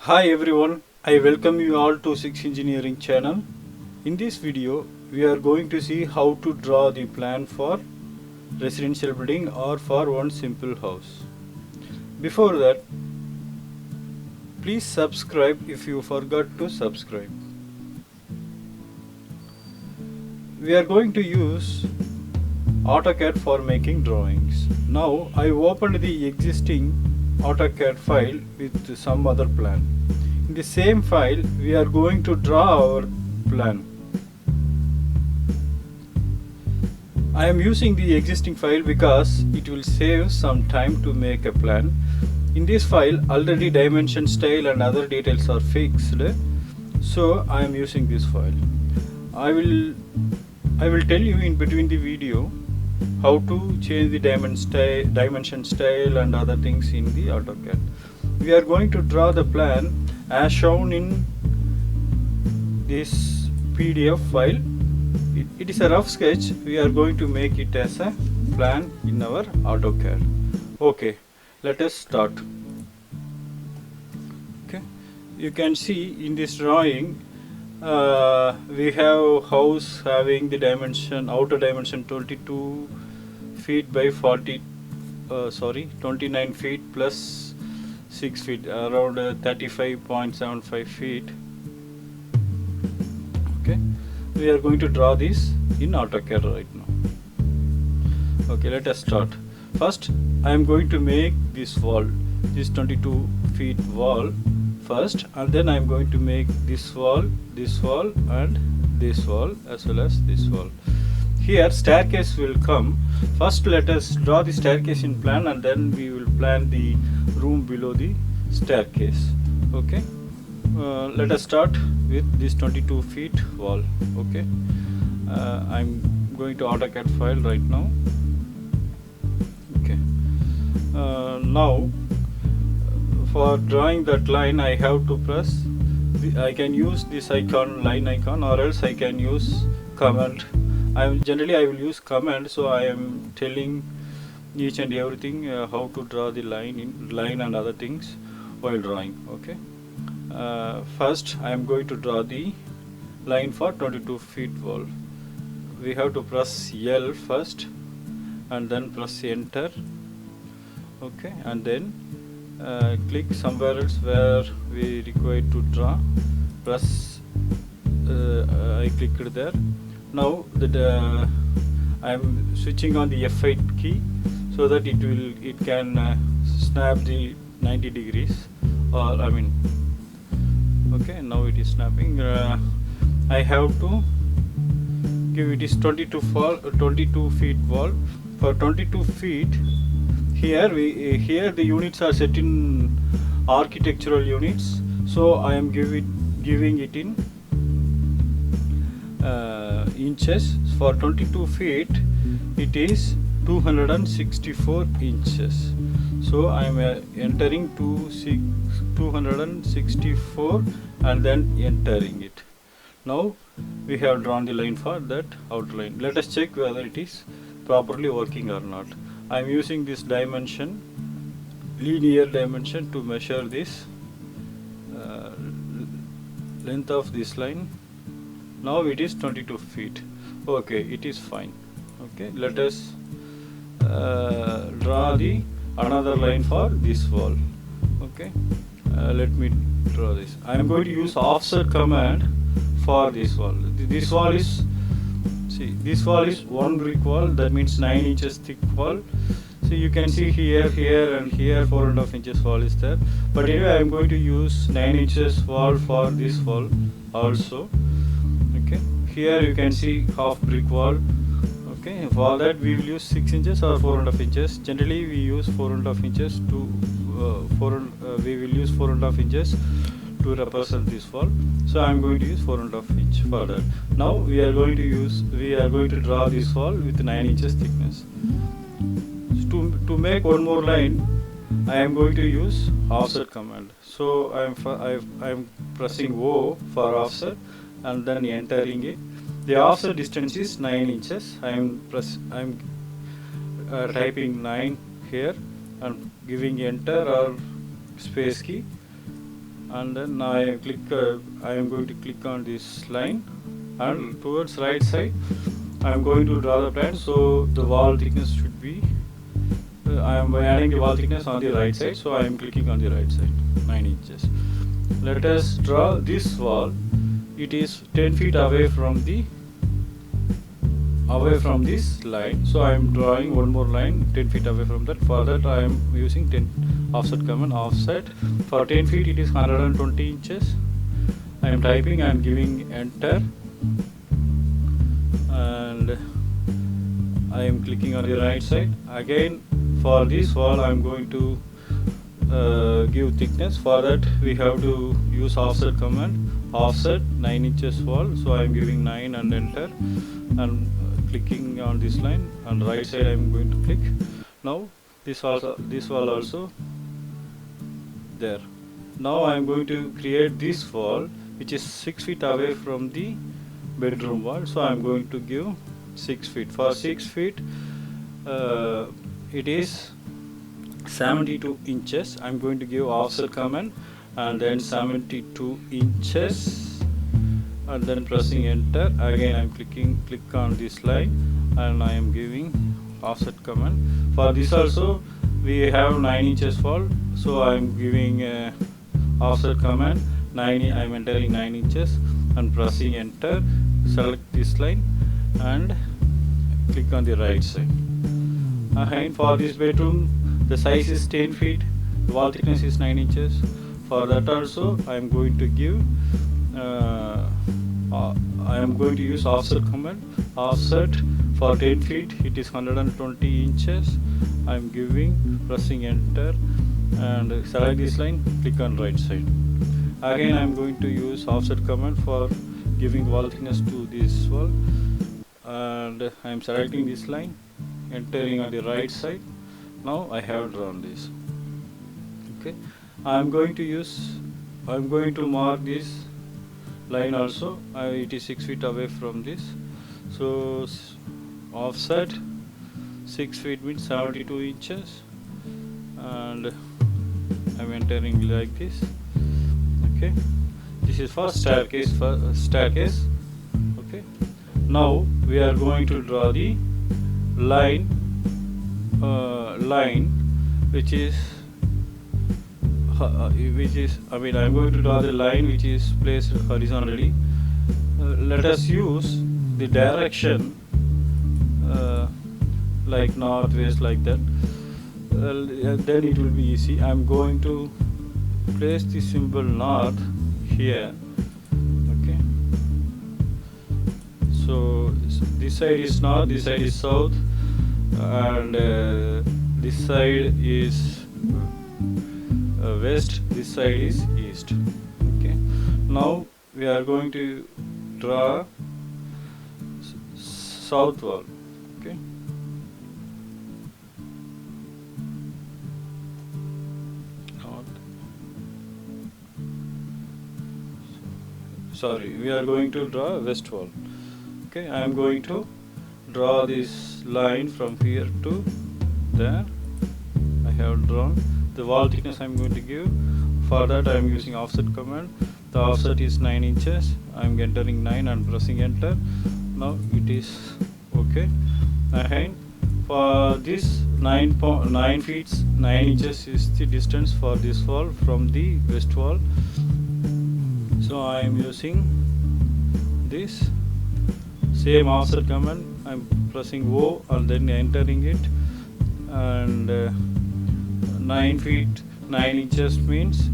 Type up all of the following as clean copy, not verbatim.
Hi everyone, I welcome you all to 6 Engineering channel. In this video, we are going to see how to draw the plan for residential building or for one simple house. Before that, please subscribe if you forgot to subscribe. We are going to use AutoCAD for making drawings. Now, I opened the existing AutoCAD file with some other plan. In the same file, we are going to draw our plan. I am using the existing file because it will save some time to make a plan. In this file, already dimension, style and other details are fixed, so I am using this file. I will tell you in between the video how to change the dimension, style and other things in the AutoCAD. We are going to draw the plan as shown in this PDF file. It is a rough sketch. We are going to make it as a plan in our AutoCAD. Okay, let us start. Okay, you can see in this drawing we have house having the dimension, outer dimension 22 feet by 29 feet plus 6 feet, around 35.75 feet. Okay, we are going to draw this in AutoCAD right now. Okay, let us start. First, I am going to make this wall, this 22 feet wall first, and then I am going to make this wall and this wall as well as this wall. Here staircase will come. First let us draw the staircase in plan and then we will plan the room below the staircase. Okay, let us start with this 22 feet wall. Okay, I'm going to AutoCAD file right now. Okay, now for drawing that line I have to press, I can use this icon, line icon, or else I can use command. Generally I will use command, so I am telling each and everything how to draw the line and other things while drawing. Okay, first I am going to draw the line for 22 feet wall. We have to press L first and then press enter. Okay, and then click somewhere else where we require to draw. Press I clicked there. Now that I am switching on the F8 key so that it can snap the 90 degrees, or okay, now it is snapping. I have to give it is 22 feet wall. For 22 feet, here the units are set in architectural units, so I am giving it in inches. For 22 feet it is 264 inches, so I am entering 264 and then entering it. Now we have drawn the line for that outline. Let us check whether it is properly working or not. I am using this dimension, linear dimension, to measure this length of this line. Now it is 22 feet. Okay, it is fine. Okay, let us draw the another line for this wall. Okay, let me draw this. I am going to use offset command for this wall. This wall is, see, this wall is one brick wall, that means 9 inches thick wall. So you can see here and here 4.5 inches wall is there, but anyway I am going to use 9 inches wall for this wall also. Okay, here you can see half brick wall. Okay, for that we will use 6 inches or 4.5 inches. Generally we use 4.5 inches to we will use 4.5 inches to represent this wall, so I am going to use 4.5 inch for that. Now we are going to draw this wall with 9 inches thickness. So to make one more line, I am going to use offset command. So I am pressing O for offset and then entering it. The offset distance is 9 inches. I am typing 9 here and giving enter or space key. and then I am going to click on this line, and towards right side I am going to draw the plan. So the wall thickness should be I am adding the wall thickness on the right side, so I am clicking on the right side, 9 inches. Let us draw this wall. It is 10 feet away from this line, so I am drawing one more line 10 feet away from that. For that I am using 10 offset command. Offset for 10 feet it is 120 inches. I am typing and giving enter, and I am clicking on the right side. Again, for this wall I am going to give thickness. For that we have to use offset command. Offset 9 inches wall, so I am giving 9 and enter, and clicking on this line, and right side I am going to click. Now this wall also there. Now I am going to create this wall which is 6 feet away from the bedroom wall, so I am going to give 6 feet. For 6 feet it is 72 inches. I am going to give offset command, and then 72 inches, and then pressing enter. Again I am click on this line, and I am giving offset command. For this also we have 9 inches wall, so I am giving offset command 9. I am entering 9 inches and pressing enter. Select this line and click on the right side. And for this bedroom the size is 10 feet, the wall thickness is 9 inches. For that also I am going to give I am going to use offset command. Offset for 10 feet it is 120 inches. I am giving, pressing enter, and select this line, click on right side. Again I am going to use offset command for giving wall thickness to this wall, and I am selecting this line, entering on the right side. Now I have drawn this. Okay, I am going to mark this line also. It is 6 feet away from this, so offset 6 feet means 72 inches, and I am entering like this. Okay, this is for staircase. Okay, now we are going to draw the line which is I mean I am going to draw the line which is placed horizontally. Let us use the direction like northwest, like that. Then it will be easy. I am going to place the symbol north here. Okay, so this side is north, this side is south, and this side is west, this side is east. Okay, now we are going to draw south wall. Okay, we are going to draw west wall. Okay, I am going to draw this line from here to there. I have drawn the wall thickness I am going to give. For that I am using offset command. The offset is 9 inches. I am entering 9 and pressing enter. Now it is okay. And for this 9 feet 9 inches is the distance for this wall from the west wall. So I am using this same offset command. I am pressing O and then entering it, and 9 feet 9 inches means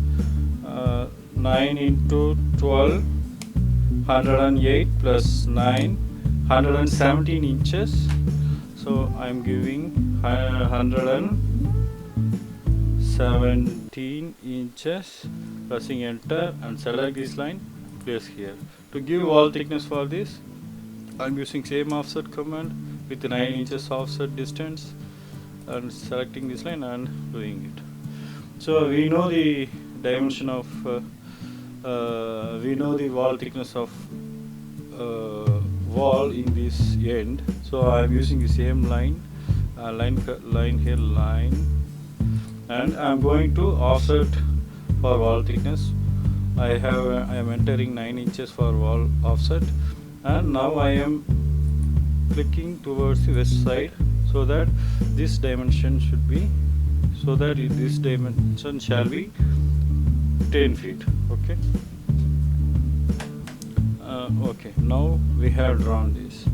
9 into 12, 108 plus 9, 117 inches. So I am giving 117 inches, pressing enter, and select this line, place here. To give wall thickness for this I am using same offset command with 9 inches offset distance, and selecting this line and doing it. So we know the dimension of we know the wall thickness of wall in this end. So I am using the same line here, and I am going to offset for wall thickness I am entering 9 inches for wall offset, and now I am clicking towards the west side, so that this dimension should be, this dimension shall be 10 feet. Okay. Okay, now we have drawn this.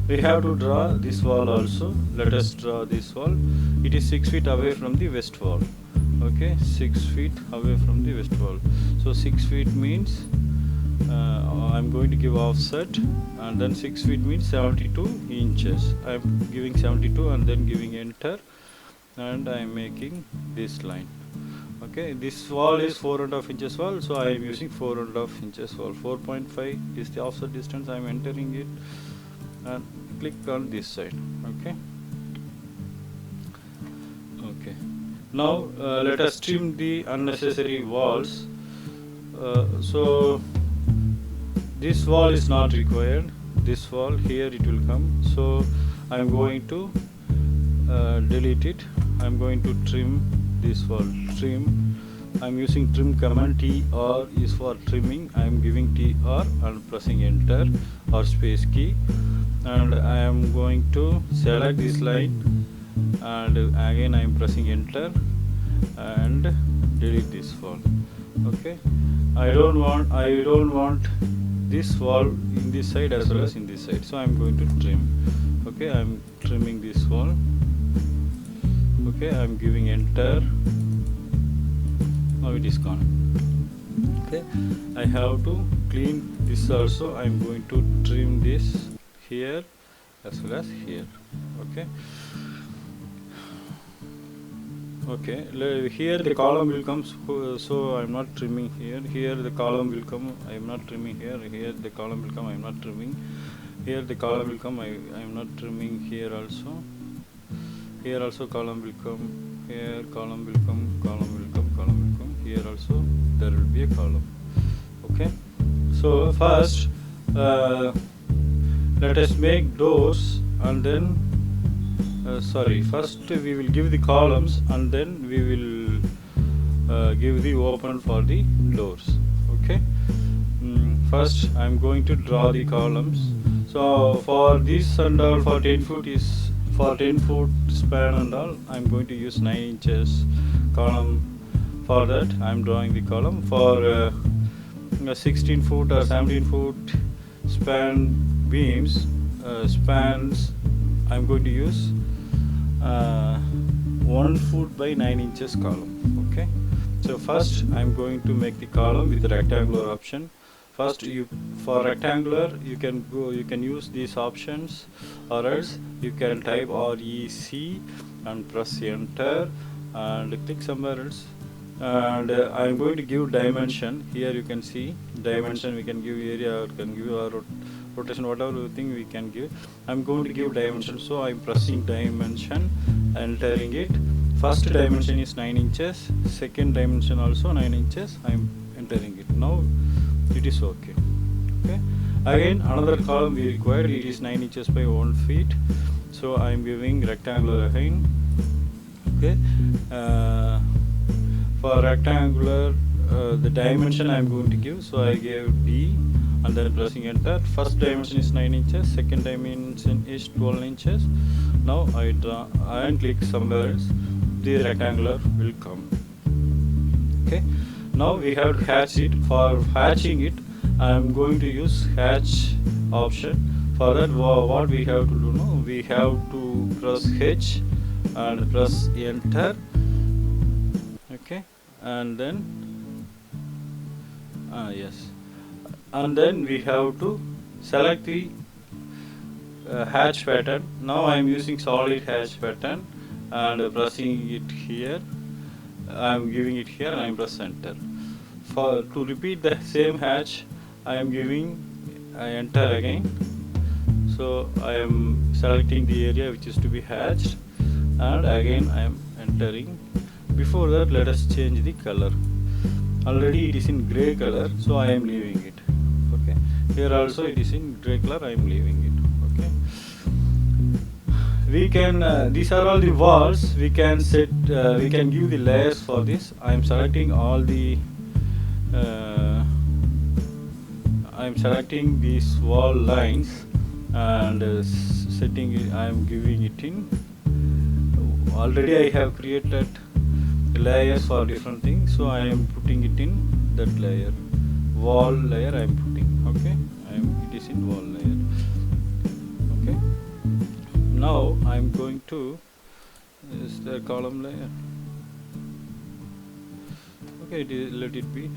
We have to draw this wall also. Let us draw this wall. It is 6 feet away from the west wall. Okay, 6 feet away from the west wall. So 6 feet means I'm going to give offset, and then 6 feet means 72 inches. I'm giving 72 and then giving enter, and I'm making this line. Okay, this wall is 4.5 inches wall, so I am using 4.5 inches wall. 4.5 is the offset distance. I am entering it and click on this side. Okay. Okay. Now let us trim the unnecessary walls. So this wall is not required. This wall here it will come. So I am going to delete it. I am going to trim this wall. Trim. I am using trim command. TR is for trimming. I am giving TR and pressing enter or space key, and I am going to select this line, and again I am pressing enter and delete this wall. Okay. I don't want this wall in this side as well as in this side, so I am going to trim. Okay, I am trimming this wall. Okay, I am giving enter. Now it is gone. Okay, I have to clean this also. I am going to trim this here as well as here. Okay. Okay, here the column will come, so I am not trimming here. Here the column will come, I am not trimming here. Here the column will come, I am not trimming. Here the column will come, I am not trimming here also. Here also column will come, here column will come, column will come, column will come. Here also there will be a column. Okay, so first let us make doors, and then first we will give the columns, and then we will give the open for the doors. Okay. First I am going to draw the columns. So for this and all, for 10 foot span and all, I am going to use 9 inches column. For that I am drawing the column. For 16 foot or 17 foot span beams, spans, I am going to use 1 foot by 9 inches column. Okay. So first I am going to make the column with the rectangular option. First, for rectangular you can use these options, or else you can type REC and press enter and click somewhere else. And I am going to give dimension. Here you can see dimension. We can give area, we can give our rotation, whatever thing we can give. I am going to give dimension, so I am pressing dimension, entering it. First dimension is 9 inches, second dimension also 9 inches. I am entering it. Now it is okay. Okay. Again another column we required. It is 9 inches by 1 feet. So I am giving rectangular again. Okay. For rectangular, the dimension I am going to give. So I gave D and then pressing enter. First dimension is 9 inches. Second dimension is 12 inches. Now I draw and click somewhere else. The rectangular will come. Okay. Now we have to hatch it. For hatching it, I am going to use hatch option. For that, what we have to do now, we have to press H and press enter. Okay, and then yes, and then we have to select the hatch pattern. Now I am using solid hatch pattern and pressing it here. I am giving it here and I am press enter. To repeat the same hatch, I am giving enter again. So I am selecting the area which is to be hatched, and again I am entering. Before that, let us change the color. Already it is in grey color, so I am leaving it. Okay. Here also it is in grey color, I am leaving it. Okay. We can these are all the walls. We can set. We can give the layers for this. I am selecting all the I'm selecting these wall lines and setting it, I'm giving it in. Already I have created layers for different things, so I am putting it in that layer, wall layer I am putting. Okay, it is in wall layer. Okay, now I am going to, is there column layer? Okay, let it be.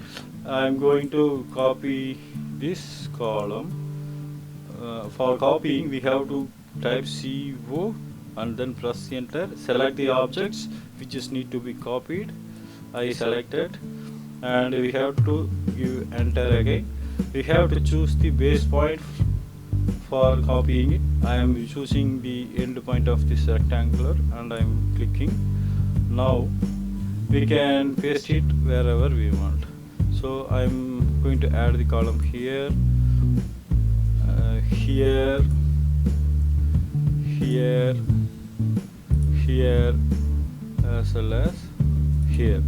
I am going to copy this column. For copying we have to type CO and then press enter, select the objects which is need to be copied. I selected, and we have to give enter again. We have to choose the base point for copying it. I am choosing the end point of this rectangular and I am clicking. Now we can paste it wherever we want. So I am going to add the column here, here, here, here, as well as here.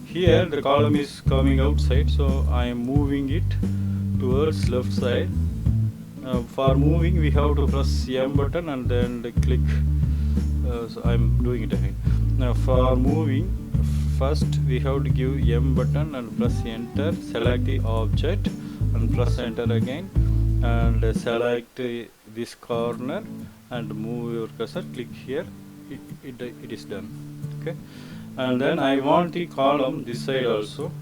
Here the column is coming outside, so I am moving it towards left side. For moving we have to press M button and then click. So I am doing it again. Now for moving, first we have to give M button and press enter, select the object and press enter again, and select this corner and move your cursor, click here, it is done. Okay, and then I want the column this side also.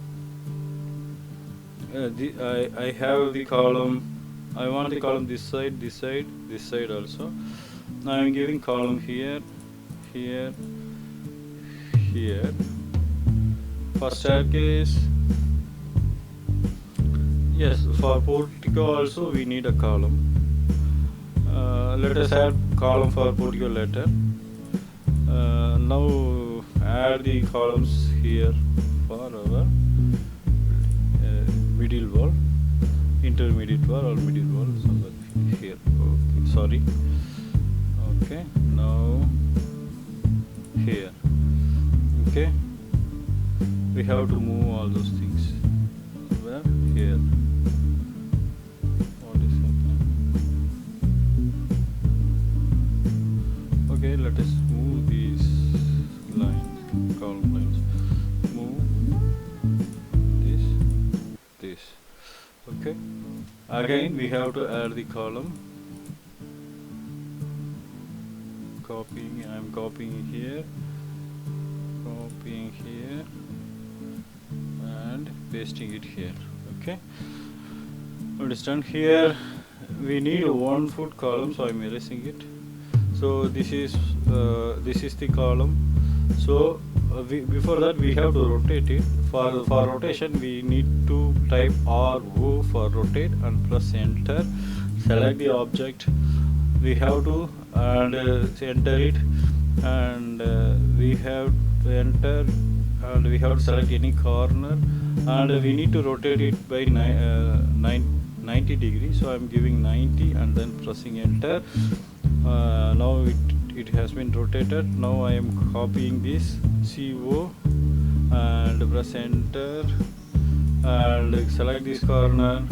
I have the column, I want the column this side, this side, this side also. Now I am giving column here, here, here. For staircase, yes, for portico also we need a column. Let us add column for portico later. Now add the columns here for our middle wall, intermediate wall or middle wall. So here, okay, sorry. Okay, now here. Okay, we have to move all those things. Where? Here. What is happening? Okay, let us move these lines, column lines. Move this. Okay. Again, we have to add the column. Copying. I am copying here. Copying here. And pasting it here. Okay, understand? Here we need a 1 foot column, so I am erasing it. So this is the column. So before that we have to rotate it. For rotation we need to type RO for rotate and press enter, select the object. We have to and enter it, and we have to enter, and we have to select any corner, and we need to rotate it by 90 degrees. So I am giving 90 and then pressing enter. Now it has been rotated. Now I am copying this CO and press enter and select this corner,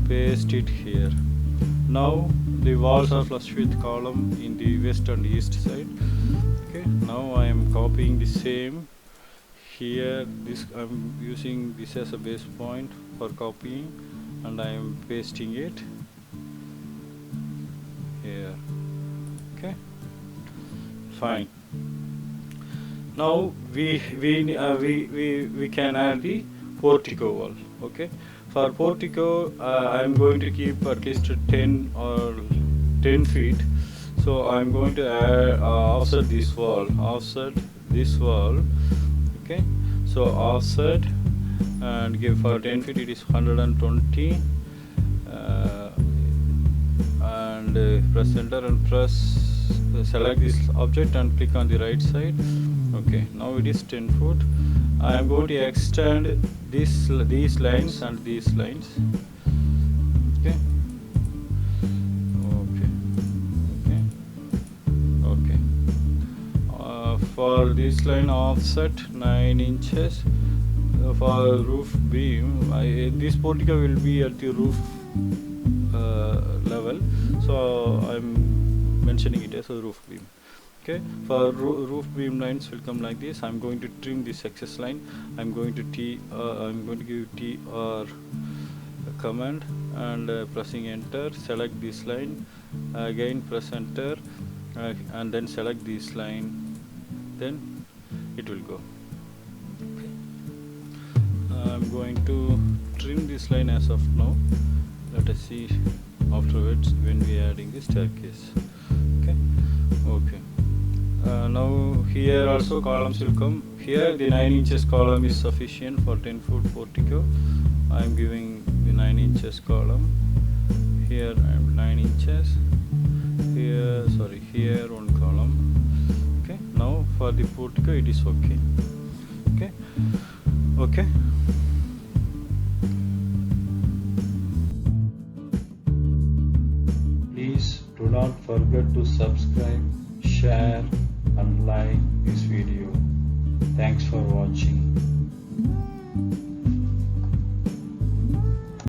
paste it here. Now the walls are flush with column in the west and east side. Okay, now I am copying the same here. This I am using this as a base point for copying, and I am pasting it here. Okay, fine. Now we can add the portico wall. Okay, for portico I am going to keep at least 10 feet. So I am going to add, offset this wall. Okay, so offset and give for 10 feet it is 120, and press enter and select this object and click on the right side. Okay, now it is 10 foot. I am going to extend these lines and these lines. Okay. For this line offset 9 inches, for roof beam, this portico will be at the roof level, so I'm mentioning it as a roof beam. Okay, for roof beam lines will come like this. I'm going to trim this excess line. I'm going to give T or command and pressing enter, select this line, again press enter, and then select this line, then it will go. I'm going to trim this line as of now. Let us see afterwards when we are adding the staircase. Okay. Now here also columns will come. Here the 9 inches column is sufficient for 10-foot portico. I am giving the 9 inches column. Here I am 9 inches. Here one column. Okay. Now for the portico it is okay. Okay. Please do not forget to subscribe, share and like this video. Thanks for watching.